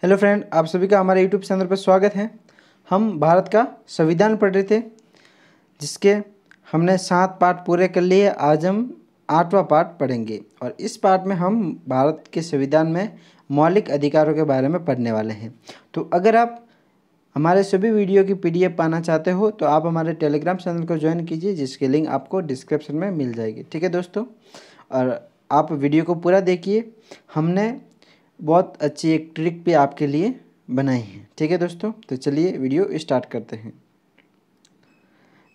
Hello friend, आप सभी का हमारे यूट्यूब चैनल पर स्वागत है। हम भारत का संविधान पढ़ रहे थे, जिसके हमने 7 पार्ट पूरे कर लिए। आज हम 8वां पार्ट पढ़ेंगे और इस पार्ट में हम भारत के संविधान में मौलिक अधिकारों के बारे में पढ़ने वाले हैं। तो अगर आप हमारे सभी वीडियो की PDF पाना चाहते हो तो आप हमारे टेलीग्राम चैनल को ज्वाइन कीजिए, जिसकी लिंक आपको डिस्क्रिप्शन में मिल जाएगी। ठीक है दोस्तों, और आप वीडियो को पूरा देखिए। हमने बहुत अच्छी एक ट्रिक भी आपके लिए बनाई है। ठीक है दोस्तों, तो चलिए वीडियो स्टार्ट करते हैं।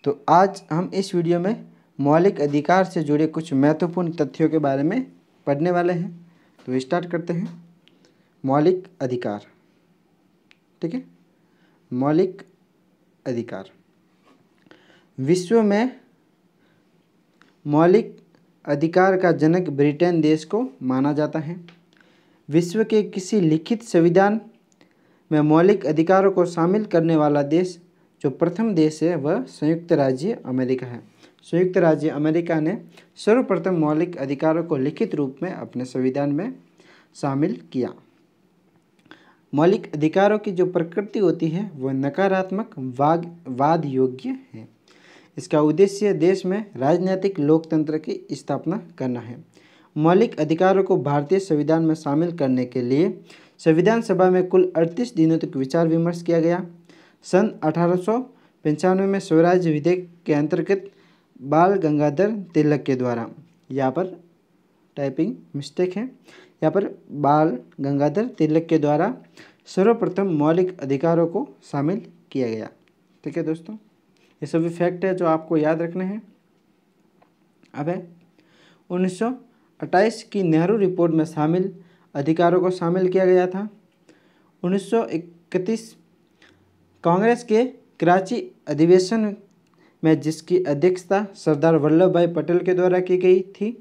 तो आज हम इस वीडियो में मौलिक अधिकार से जुड़े कुछ महत्वपूर्ण तथ्यों के बारे में पढ़ने वाले हैं। तो स्टार्ट करते हैं। मौलिक अधिकार। ठीक है, मौलिक अधिकार। विश्व में मौलिक अधिकार का जनक ब्रिटेन देश को माना जाता है। विश्व के किसी लिखित संविधान में मौलिक अधिकारों को शामिल करने वाला देश जो प्रथम देश है वह संयुक्त राज्य अमेरिका है। संयुक्त राज्य अमेरिका ने सर्वप्रथम मौलिक अधिकारों को लिखित रूप में अपने संविधान में शामिल किया। मौलिक अधिकारों की जो प्रकृति होती है वह नकारात्मक वाद योग्य है। इसका उद्देश्य देश में राजनीतिक लोकतंत्र की स्थापना करना है। मौलिक अधिकारों को भारतीय संविधान में शामिल करने के लिए संविधान सभा में कुल 38 दिनों तक विचार विमर्श किया गया। सन 1895 में स्वराज विधेयक के अंतर्गत बाल गंगाधर तिलक के द्वारा, यहाँ पर टाइपिंग मिस्टेक है, यहाँ पर बाल गंगाधर तिलक के द्वारा सर्वप्रथम मौलिक अधिकारों को शामिल किया गया। ठीक है दोस्तों, ये सभी फैक्ट है जो आपको याद रखने हैं। अब है 1928 की नेहरू रिपोर्ट में शामिल अधिकारों को शामिल किया गया था। 1931 कांग्रेस के कराची अधिवेशन में जिसकी अध्यक्षता सरदार वल्लभ भाई पटेल के द्वारा की गई थी,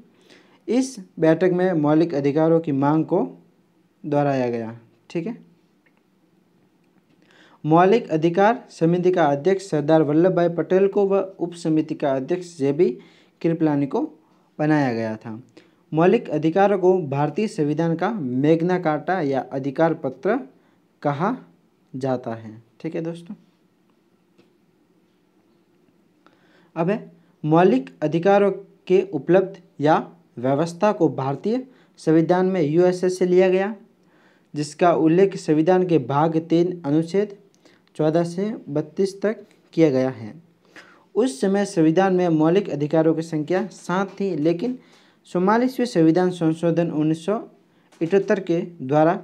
इस बैठक में मौलिक अधिकारों की मांग को दोहराया गया। ठीक है, मौलिक अधिकार समिति का अध्यक्ष सरदार वल्लभ भाई पटेल को व उप समिति का अध्यक्ष JB कृपलानी को बनाया गया था। मौलिक अधिकारों को भारतीय संविधान का मैग्ना कार्टा या अधिकार पत्र कहा जाता है। ठीक है दोस्तों, अब है मौलिक अधिकारों के उपलब्ध या व्यवस्था को भारतीय संविधान में USA से लिया गया, जिसका उल्लेख संविधान के भाग 3 अनुच्छेद 14 से 32 तक किया गया है। उस समय संविधान में मौलिक अधिकारों की संख्या 7 थी, लेकिन 44वें संविधान संशोधन 1978 के द्वारा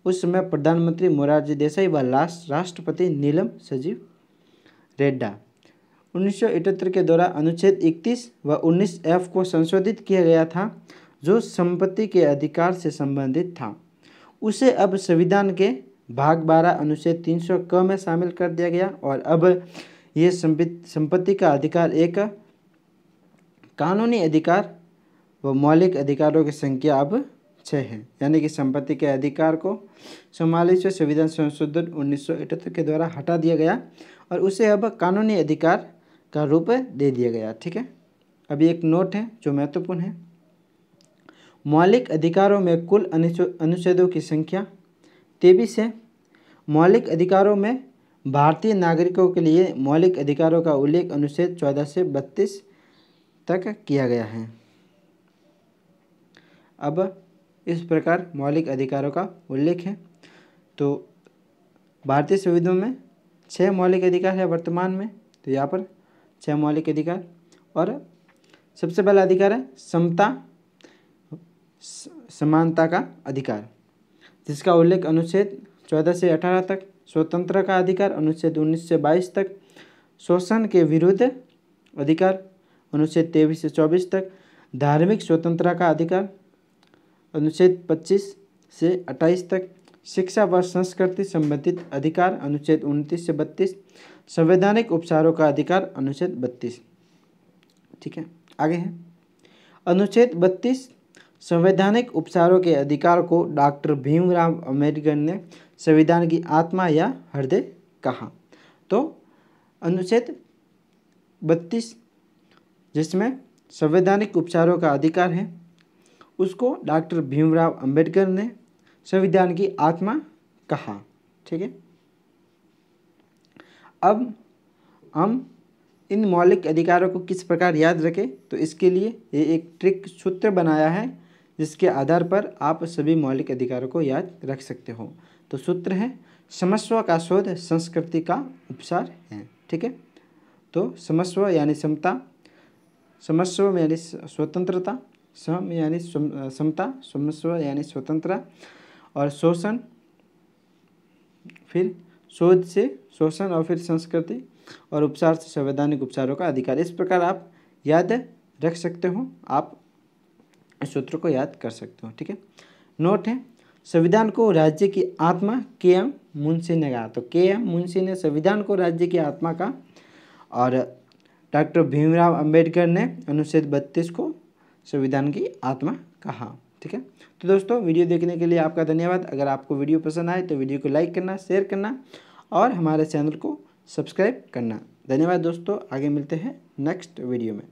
उस समय प्रधानमंत्री मोरारजी देसाई व राष्ट्रपति नीलम संजीव रेड्डी 1978 के द्वारा अनुच्छेद 31 व 19F को संशोधित किया गया था, जो संपत्ति के अधिकार से संबंधित था। उसे अब संविधान के भाग 12 अनुच्छेद 300 क में शामिल कर दिया गया और अब ये संपत्ति का अधिकार एक कानूनी अधिकार व मौलिक अधिकारों की संख्या अब 6 है। यानी कि संपत्ति के अधिकार को 44वें संविधान संशोधन 1978 के द्वारा हटा दिया गया और उसे अब कानूनी अधिकार का रूप दे दिया गया। ठीक है, अभी एक नोट है जो महत्वपूर्ण है। मौलिक अधिकारों में कुल अनुच्छेदों की संख्या 23 है। मौलिक अधिकारों में भारतीय नागरिकों के लिए मौलिक अधिकारों का उल्लेख अनुच्छेद 14 से 32 तक किया गया है। अब इस प्रकार मौलिक अधिकारों का उल्लेख है। तो भारतीय संविधान में 6 मौलिक अधिकार है वर्तमान में। तो यहाँ पर 6 मौलिक अधिकार, और सबसे पहला अधिकार है समता समानता का अधिकार, जिसका उल्लेख अनुच्छेद 14 से 18 तक। स्वतंत्रता का अधिकार अनुच्छेद 19 से 22 तक। शोषण के विरुद्ध अधिकार अनुच्छेद 23 से 24 तक। धार्मिक स्वतंत्रता का अधिकार अनुच्छेद 25 से 28 तक। शिक्षा व संस्कृति संबंधित अधिकार अनुच्छेद 29 से 32। संवैधानिक उपचारों का अधिकार अनुच्छेद 32। ठीक है, आगे है अनुच्छेद 32 संवैधानिक उपचारों के अधिकार को डॉक्टर भीमराव अम्बेडकर ने संविधान की आत्मा या हृदय कहा। तो अनुच्छेद 32 जिसमें संवैधानिक उपचारों का अधिकार है, उसको डॉक्टर भीमराव अंबेडकर ने संविधान की आत्मा कहा। ठीक है, अब हम इन मौलिक अधिकारों को किस प्रकार याद रखें, तो इसके लिए ये एक ट्रिक सूत्र बनाया है जिसके आधार पर आप सभी मौलिक अधिकारों को याद रख सकते हो। तो सूत्र है, क्षमस्व का शोध संस्कृति का उपसार है। ठीक है, तो क्षमस्व यानी समता, क्षमस्व यानी स्वतंत्रता, सम यानी समता, क्षमस्व यानी स्वतंत्रता, और शोषण, फिर शोध से शोषण, और फिर संस्कृति, और उपचार से संवैधानिक उपचारों का अधिकार। इस प्रकार आप याद रख सकते हो, आप इस सूत्र को याद कर सकते हो। ठीक है, नोट है, संविधान को राज्य की आत्मा के एम मुंशी ने कहा। तो के एम मुंशी ने संविधान को राज्य की आत्मा का, और डॉक्टर भीमराव अंबेडकर ने अनुच्छेद 32 को संविधान की आत्मा कहा। ठीक है, तो दोस्तों वीडियो देखने के लिए आपका धन्यवाद। अगर आपको वीडियो पसंद आए तो वीडियो को लाइक करना, शेयर करना और हमारे चैनल को सब्सक्राइब करना। धन्यवाद दोस्तों, आगे मिलते हैं नेक्स्ट वीडियो में।